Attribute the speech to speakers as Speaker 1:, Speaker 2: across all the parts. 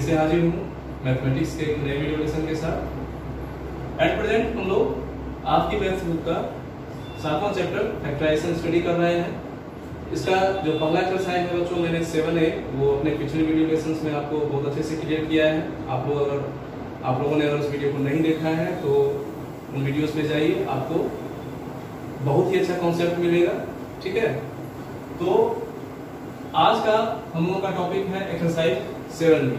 Speaker 1: से हाजिर हूँ मैथमेटिक्स के एक नए वीडियो लेसन के साथ। एट प्रेजेंट हम लोग आपकी मैथ्स बुक का 7वां चैप्टर फैक्टराइजेशन स्टडी कर रहे हैं। इसका जो पहला एक्सरसाइज है बच्चों मैंने 7A वो अपने पिछले वीडियो लेसन्स में आपको बहुत अच्छे से क्लियर किया है। आप लोगों ने अगर उस वीडियो को नहीं देखा है तो उन वीडियोस पे जाइए, आपको बहुत ही अच्छा कॉन्सेप्ट मिलेगा। ठीक है, तो आज का हम लोगों का टॉपिक है एक्सरसाइज 7B।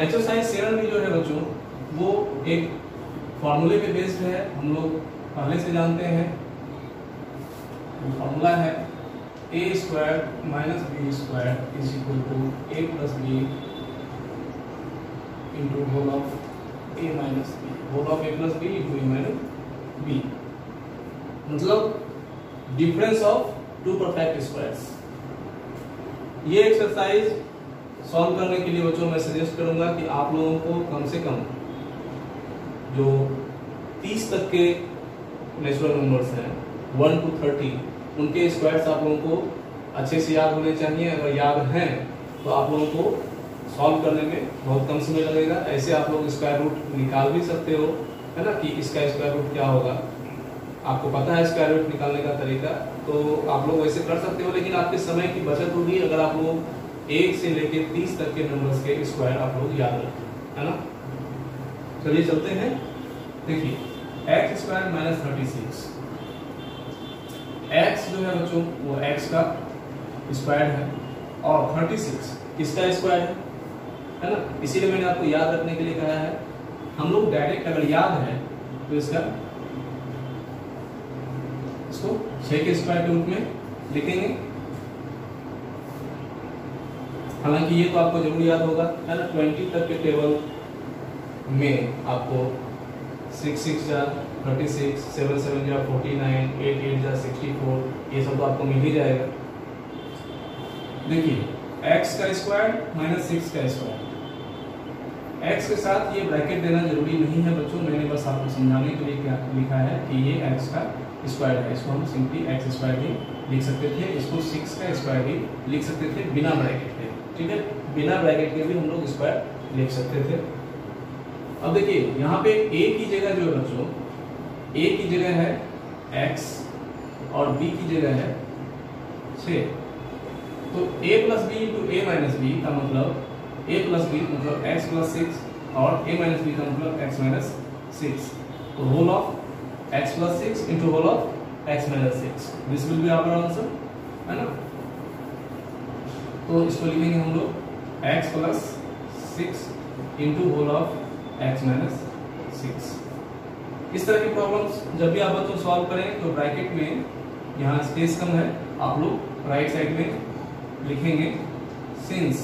Speaker 1: एक्सरसाइज 7B जो है बच्चों वो एक फॉर्मूले पे बेस्ड है। हम लोग पहले से जानते हैं, वो फॉर्मूला है a² - b² = a + b into whole of a minus b, whole of a plus b into a minus b, मतलब difference of two perfect squares. ये एक्सरसाइज सॉल्व करने के लिए बच्चों मैं सजेस्ट करूंगा कि आप लोगों को कम से कम जो 30 तक के नेचुरल नंबर्स हैं 1 to 30 उनके स्क्वायर्स आप लोगों को अच्छे से याद होने चाहिए। अगर याद हैं तो आप लोगों को सॉल्व करने में बहुत कम समय लगेगा। ऐसे आप लोग स्क्वायर रूट निकाल भी सकते हो, है ना, कि इसका स्क्वायर रूट क्या होगा। आपको पता है स्क्वायर रूट निकालने का तरीका, तो आप लोग वैसे कर सकते हो, लेकिन आपके समय की बचत होगी अगर आप लोग 1 से लेकर 30 तक के नंबर्स के स्क्वायर आप लोग याद रखें, है ना। चलिए चलते हैं। देखिए x² - 36, x जो है बच्चों वो x का स्क्वायर है और 36 किसका स्क्वायर है ना। इसीलिए मैंने आपको याद रखने के लिए कहा है। हम लोग डायरेक्ट अगर याद है तो इसको 6 के स्क्वायर के रूप में लिखेंगे। हालांकि ये तो आपको जरूर याद होगा, है ना। 20 तक के टेबल में आपको 6 × 6 = 36, 7 × 7 = 49, 8 × 8 = 64, ये सब तो आपको मिल ही जाएगा। देखिए x का स्क्वायर - 6 का स्क्वायर, x के साथ ये ब्रैकेट देना जरूरी नहीं है बच्चों, मैंने बस आपको समझाने के लिए क्या लिखा है कि ये x का स्क्वायर है। इसको हम सिंपली x² भी लिख सकते थे, इसको 6 का स्क्वायर भी लिख सकते थे बिना ब्रैकेट के। ठीक है, बिना ब्रैकेट के भी हम लोग स्क्वायर लिख सकते थे। अब देखिए यहाँ पे a की जगह जो है बच्चों, a की जगह है x और b की जगह है 6, तो a + b × a - b का मतलब a + b मतलब x + 6 और a - b का मतलब x - 6, तो whole of x + 6 into whole of x - 6, this will be our answer, है ना। तो इसको लिखेंगे हम लोग x + 6 into whole of x - 6। इस तरह की प्रॉब्लम्स जब भी आप बच्चों सॉल्व करें तो ब्रैकेट में यहाँ स्पेस कम है, आप लोग राइट साइड में लिखेंगे since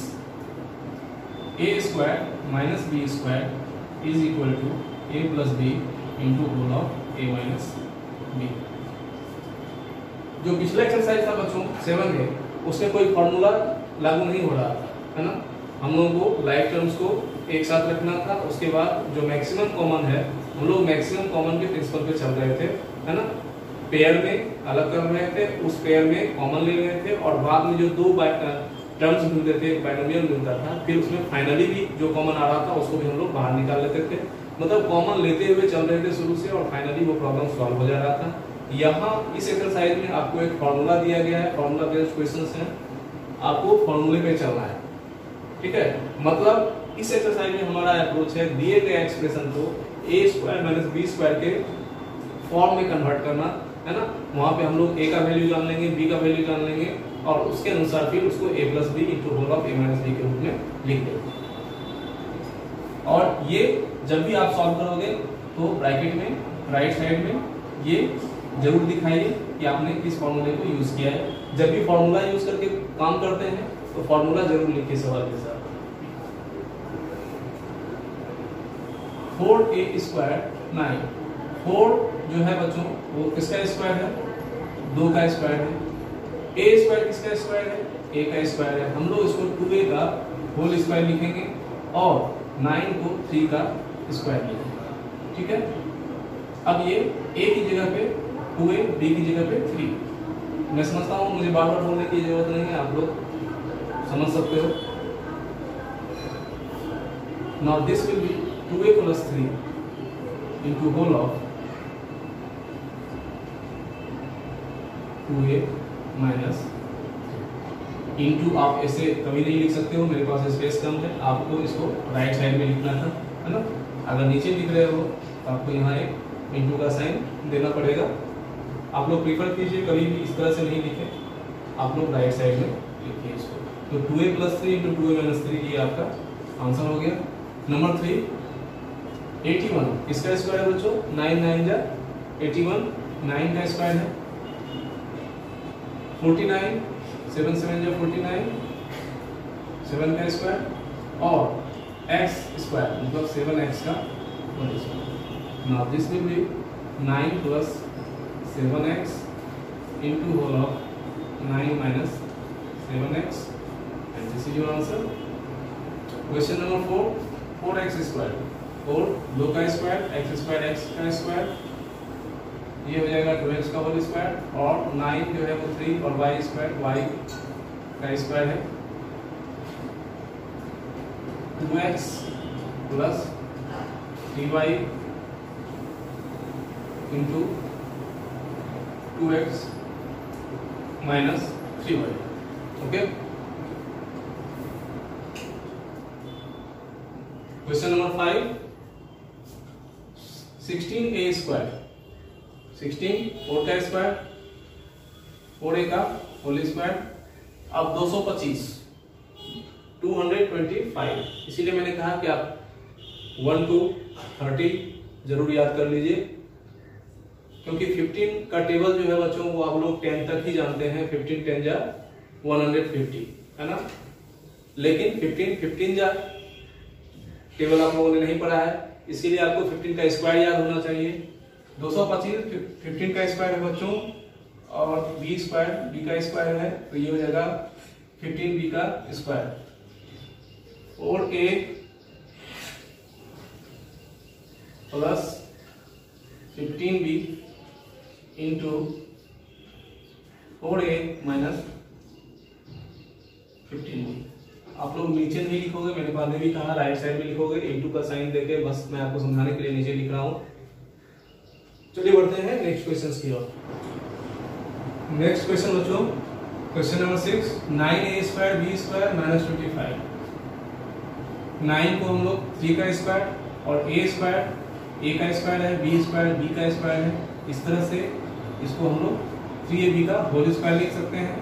Speaker 1: a² - b² = a + b into whole of a - b। जो पिछला एक्सरसाइज था बच्चों 7 में, उसमें कोई फॉर्मूला लागू नहीं हो रहा था, है ना। हम लोगों को लाइक टर्म्स को एक साथ रखना था। उसके बाद जो मैक्सिमम कॉमन है हम लोग मैक्सिमम कॉमन के प्रिंसिपल पे चल रहे थे, है ना। पेयर में अलग कर रहे थे, उस पेयर में कॉमन ले रहे थे और बाद में जो 2 टर्म्स मिलते थे, बाइनोमियल मिलता था, फिर उसमें फाइनली भी जो कॉमन आ रहा था उसको भी हम लोग बाहर निकाल लेते थे। मतलब कॉमन लेते हुए चल रहे थे शुरू से और फाइनली वो प्रॉब्लम सॉल्व हो जा रहा था। यहाँ इस एक्सरसाइज में आपको एक फॉर्मूला दिया गया है, फॉर्मूला बेस्ड क्वेश्चंस हैं, आपको फॉर्मूले पे चलना है। ठीक है, मतलब इस एक्सरसाइज में हमारा अप्रोच है दिए गए एक्सप्रेशन को a² - b² के फॉर्म में कन्वर्ट करना, है ना। वहां पे हम लोग a का वैल्यू जान लेंगे, b का वैल्यू जान लेंगे और उसके अनुसार फिर उसको a + b into whole of a - b के रूप में लिख देंगे। और ये जब भी आप सॉल्व करोगे तो ब्रैकेट में राइट साइड में ये जरूर दिखाइए कि आपने किस फॉर्मूले को यूज किया है। जब भी फॉर्मूला यूज करके काम करते हैं तो फॉर्मूला जरूर लिखिए सवाल के साथ। 4a² - 9, 4 जो है बच्चों वो किसका स्क्वायर है, 2 का स्क्वायर है। a² किसका स्क्वायर है, a का स्क्वायर है। हम लोग इसको 2a का होल स्क्वायर लिखेंगे और 9 को 3 का स्क्वायर लिखेंगे। ठीक है, अब ये a की जगह पे 2a, b की जगह पे 3। मैं समझता हूँ मुझे बार बार बोलने की जरूरत नहीं है, आप लोग समझ सकते हो। Now this will be 2a plus 3 into whole of 2a minus into. आप ऐसे कभी नहीं लिख सकते हो, मेरे पास स्पेस कम है, आपको इसको राइट साइड में लिखना था, है ना। अगर नीचे लिख रहे हो तो आपको यहाँ एक इंटू का साइन देना पड़ेगा। आप लोग प्रीफर कीजिए कभी भी इस तरह से नहीं लिखें, आप लोग राइट साइड में लिखिए इसको। तो 2a plus 3 into 2a minus 3 ये आपका आंसर हो गया। नंबर 3 81 इसका स्क्वायर है बच्चों, 9 9 जा 81, 9 का स्क्वायर है 49, 7 7 जा 49, 7 का स्क्वायर और x स्क्वायर मतलब 7x का whole square. Now this will be 9 plus 7x into whole of 9 minus 7x and this is your answer. Question number 4, 4x square, 4 2 का स्क्वायर x स्क्वायर x का square, ये हो जाएगा 2x का whole square और 9 जो है वो 3 और y स्क्वायर y का स्क्वायर है 2x plus 3y into 2x minus 3y। Okay, question number 5, 16a square, 16 4 का स्क्वायर 4a का होल स्क्वायर। अब 225 225, इसीलिए मैंने कहा कि आप 1 to 30 जरूर याद कर लीजिए, क्योंकि 15 का टेबल जो है बच्चों वो आप लोग 10 तक ही जानते हैं। 15 10 जा 150 है ना, लेकिन 15 जा टेबल आप लोगों ने नहीं पढ़ा है, इसीलिए आपको 15 का स्क्वायर याद होना चाहिए। 225 15 का स्क्वायर है बच्चों और b स्क्वायर b का स्क्वायर है, तो ये हो जाएगा 15b का स्क्वायर और a plus 15b into 4a minus 15b। आप लोग नीचे नहीं लिखोगे, मैंने पहले भी कहा राइट साइड में लिखोगे, इंटू का साइन देके, बस मैं आपको समझाने के लिए नीचे लिख रहा हूं। चलिए बढ़ते हैं नेक्स्ट क्वेश्चन की ओर। नेक्स्ट क्वेश्चन बच्चों, question number 6, 9a square b square minus 25। 9 को हम लोग 3 का स्क्वायर और a स्क्वायर a का स्क्वायर है, b स्क्वायर b का स्क्वायर है, इस तरह से इसको हम लोग 3ab का होल स्क्वायर लिख सकते हैं।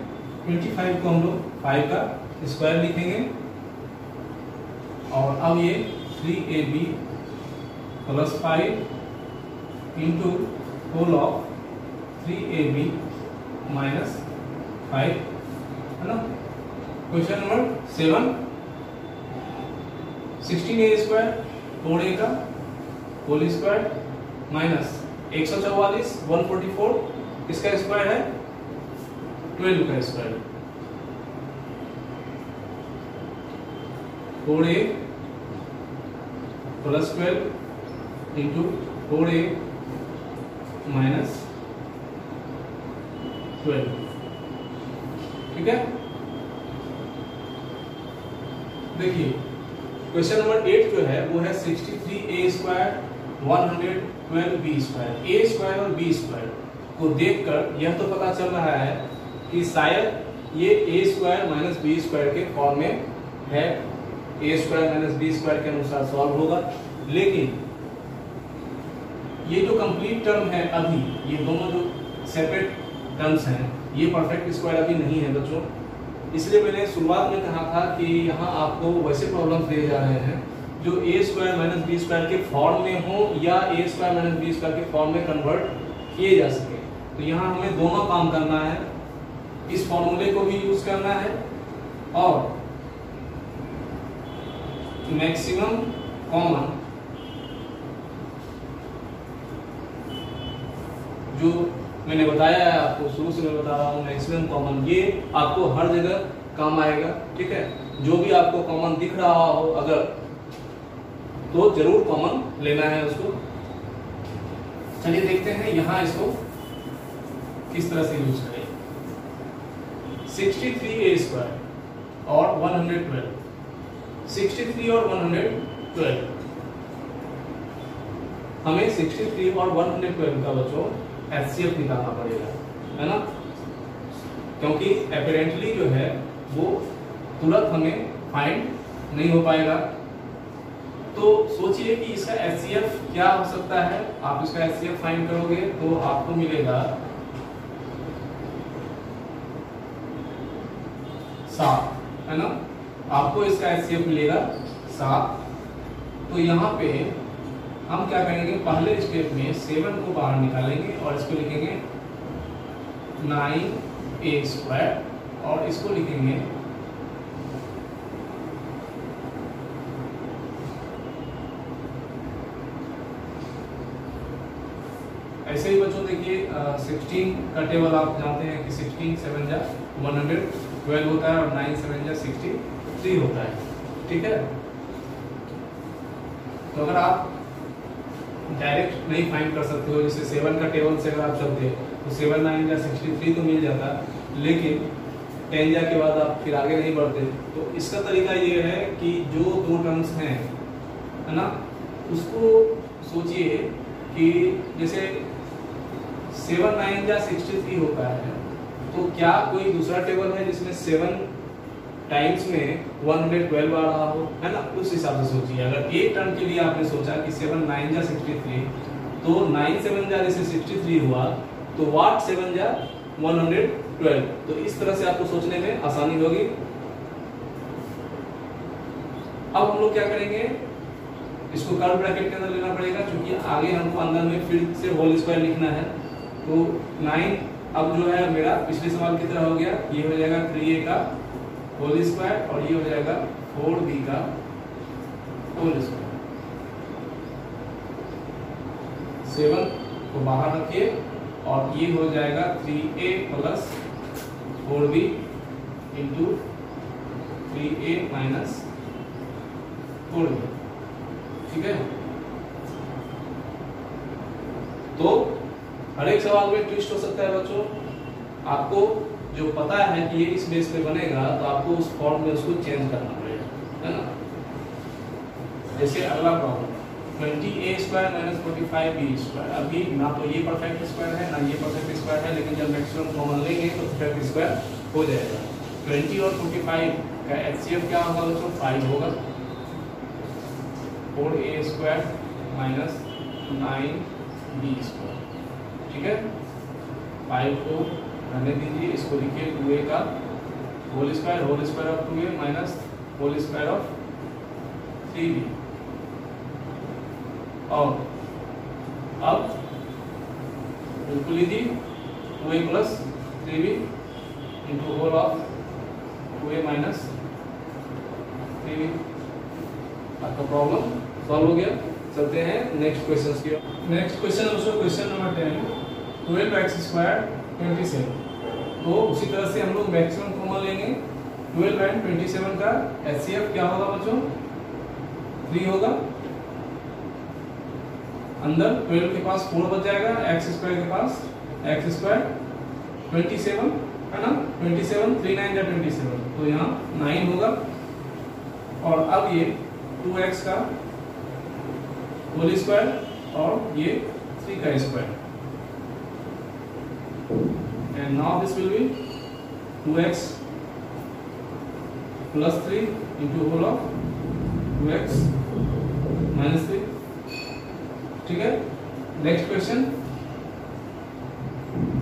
Speaker 1: 25 को हम लोग 5 का स्क्वायर लिखेंगे और अब ये 3ab plus 5 into whole of 3ab minus 5 है ना। Question number 7, 16a square 4a का होल स्क्वायर माइनस 144 144 इसका स्क्वायर है 12 का square. 4a plus 12 into 4a minus 12, ठीक है। देखिए क्वेश्चन नंबर 8 जो है वो है 63a square 112b square. a square और b स्क्वायर को देखकर यह तो पता चल रहा है कि शायद ये a square minus b square के फॉर्म में है, a square minus b square के अनुसार सॉल्व होगा। लेकिन ये जो कंप्लीट टर्म है अभी, ये दोनों जो सेपरेट टर्म्स हैं, ये परफेक्ट स्क्वायर अभी नहीं है बच्चों, इसलिए मैंने शुरुआत में कहा था कि यहाँ आपको वैसे प्रॉब्लम दिए जा रहे हैं जो a square minus b square के फॉर्म में हो या a square minus b square के फॉर्म में कन्वर्ट किए जा सके। तो यहाँ हमें दोनों काम करना है, इस फॉर्मूले को भी यूज करना है और मैक्सिमम कॉमन जो मैंने बताया है आपको, शुरू से मैं बता रहा हूँ, मैक्सिमम कॉमन ये आपको हर जगह काम आएगा, ठीक है। जो भी आपको कॉमन दिख रहा हो अगर, तो जरूर कॉमन लेना है उसको। चलिए देखते हैं यहाँ इसको किस तरह से यूज करें। 63a स्क्वायर और 112, 63 और 112। हमें 63 और 112 का बच्चों HCF निकालना पड़ेगा, है ना, क्योंकि एपरेंटली जो है वो तुरंत हमें फाइंड नहीं हो पाएगा। तो सोचिए कि इसका HCF क्या हो सकता है। आप इसका HCF फाइंड करोगे तो आपको मिलेगा 7, है ना, आपको इसका HCF मिलेगा 7। तो यहाँ पे हम क्या करेंगे, पहले स्टेप में 7 को बाहर निकालेंगे और इसको लिखेंगे 9a² और इसको लिखेंगे ऐसे ही बच्चों देखिए 16 का टेबल आप जानते हैं कि 16 7 जा 112 होता है और 9 7 जा 63 होता है, ठीक है। तो अगर आप डायरेक्ट नहीं फाइंड कर सकते हो, जैसे 7 का टेबल से अगर आप चलते तो 7 9 जा 63 तो मिल जाता, लेकिन 10 जा के बाद आप फिर आगे नहीं बढ़ते। तो इसका तरीका ये है कि जो दो टर्म्स हैं, है ना, उसको सोचिए कि जैसे 7 9 जा 63 होता है, तो क्या कोई दूसरा टेबल है जिसमें 7 टाइम्स में 112 आ रहा हो, है ना, उस हिसाब से सोचिए। अगर एक टर्म के लिए आपने सोचा कि 7 9 जा 63, तो 9 7 जा जैसे 63 हुआ, तो वाट 7 जा 112। तो इस तरह से आपको सोचने में आसानी होगी। अब हम लोग क्या करेंगे, इसको कर्व ब्रैकेट के अंदर लेना पड़ेगा, क्योंकि आगे हमको अंदर में फिर से होल स्क्वायर लिखना है। तो 9 अब जो है मेरा पिछले सवाल की तरह हो गया, ये हो जाएगा 3a का होल स्क्वायर और ये हो जाएगा 4b का होल स्क्वायर। 7 को बाहर रखिए और ये हो जाएगा 3a plus 4b into 3a minus 4b, ठीक है। तो हर एक सवाल में ट्विस्ट हो सकता है बच्चों। आपको जो पता है कि ये इस बेस पे बनेगा, तो आपको उस फॉर्म में उसको चेंज करना पड़ेगा, है ना। जैसे अगला प्रॉब्लम 20a² माइनस 45b²। अभी ना तो ये परफेक्ट स्क्वायर है ना ये परफेक्ट स्क्वायर है, लेकिन जब मैक्सिमम कॉमन लेंगे तो परफेक्ट स्क्वायर हो जाएगा। 20 और 45 का HCF क्या होगा बच्चों, 5 होगा। 4a² माइनस 9b², ठीक है। 5 को रहने दीजिए, इसको लिखिए 2a का whole square of 2a minus whole square of 3b। और अब बिल्कुल लीजिए 2a plus 3b into whole of 2a minus 3b। आपका प्रॉब्लम सॉल्व हो गया। चलते हैं नेक्स्ट क्वेश्चन की। नेक्स्ट क्वेश्चन दोस्तों क्वेश्चन नंबर 10, 12x² 27। तो उसी तरह से हम लोग मैक्सिमम कॉमन लेंगे। 12 एंड 27 का HCF क्या होगा बच्चों, 3 होगा। अंदर 12 के पास 4 बच जाएगा, x² के पास x², 27 है ना, 27 3 9 जा 27, तो यहाँ 9 होगा। और अब ये 2x का होल स्क्वायर और ये 3 का square, and now this will be 2x plus 3 into whole of 2x minus 3, ठीक है। नेक्स्ट क्वेश्चन,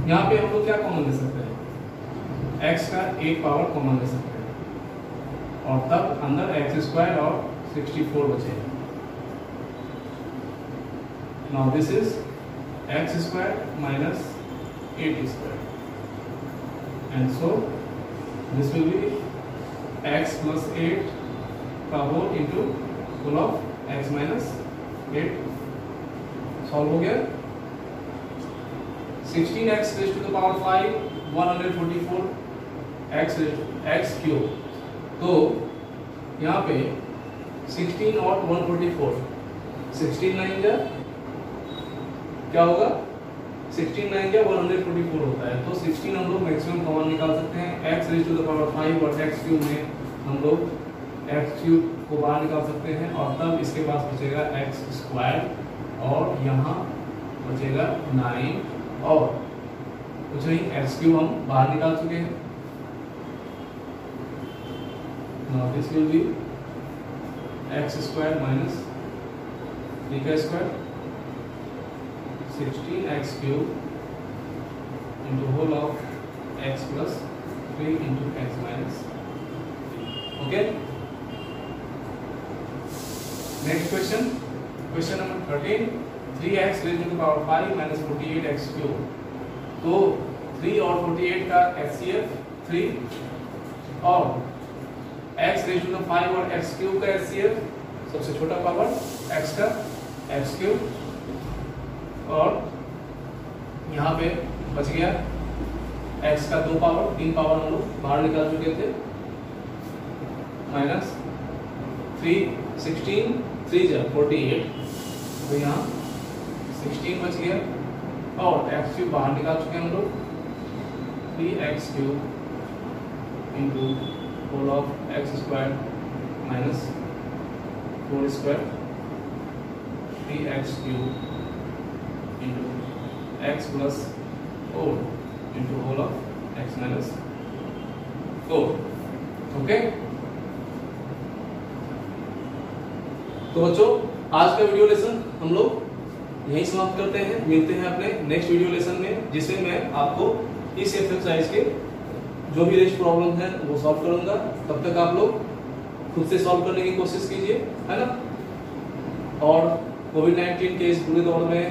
Speaker 1: यहाँ पे हम लोग क्या कॉमन ले सकते हैं, x का एक पावर कॉमन ले सकते हैं और तब अंदर x² और 64 बचेगा। Now this is x² minus 8², and so this will be x plus 8 का whole into whole of x minus 8। Solve हो गया। 16x raised to the power 5 144 x cube. तो यहाँ पे 16 और 144, 16 9 जा क्या होगा, 16 9 जा 144 होता है। तो 16 हम लोग मैक्सिमम कॉमन निकाल सकते हैं। x raise to the power 5 और x क्यूब में हम लोग एक्स क्यूब को बाहर निकाल सकते हैं और तब इसके पास बचेगा एक्स स्क्वायर और यहाँ बचेगा 9 और कुछ नहीं, एक्स क्यूब हम बाहर निकाल चुके हैं। Now this will be x square minus 3 का square 16x cube into whole of x plus 3 into x minus 3. Okay. Next question. Question number 13. 3x raised to the power 5 minus 48x cube. तो 3 और 48 का HCF 3 और x raise to the 5 और x cube का HCF सबसे छोटा power x का x cube और यहाँ पे बच गया x का 2 पावर 3 पावर हम लोग बाहर निकाल चुके थे माइनस 3 16 3 जा 48 तो यहाँ 16 बच गया और x क्यूब बाहर निकाल चुके हैं हम लोग 3x cube into whole of X square minus 4 square 3x cube into X plus 4 into whole of X minus 4। Okay, तो बच्चों आज का वीडियो लेसन हम लोग यहीं समाप्त करते हैं। मिलते हैं अपने नेक्स्ट वीडियो लेसन में, जिसमें मैं आपको इस एक्सरसाइज के जो भी रेस्ट प्रॉब्लम है वो सॉल्व करूंगा। तब तक आप लोग खुद से सॉल्व करने की कोशिश कीजिए, है ना। और कोविड-19 के इस बुरे दौर में,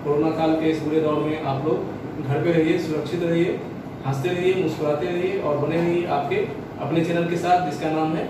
Speaker 1: कोरोना काल के इस बुरे दौर में आप लोग घर पे रहिए, सुरक्षित रहिए, हंसते रहिए, मुस्कुराते रहिए और बने रहिए आपके अपने चैनल के साथ जिसका नाम है